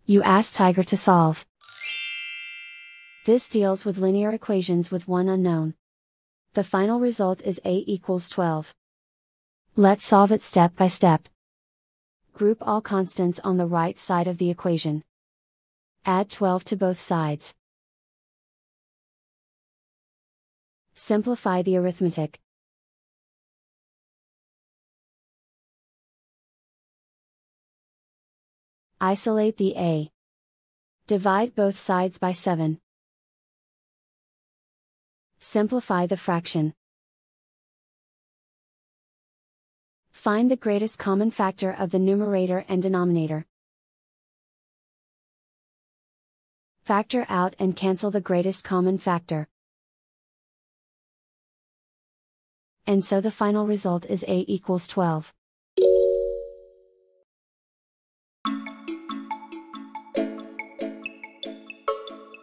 You ask Tiger to solve. This deals with linear equations with one unknown. The final result is a equals 12. Let's solve it step by step. Group all constants on the right side of the equation. Add 12 to both sides. Simplify the arithmetic. Isolate the a. Divide both sides by 7. Simplify the fraction. Find the greatest common factor of the numerator and denominator. Factor out and cancel the greatest common factor. And so the final result is a equals 12.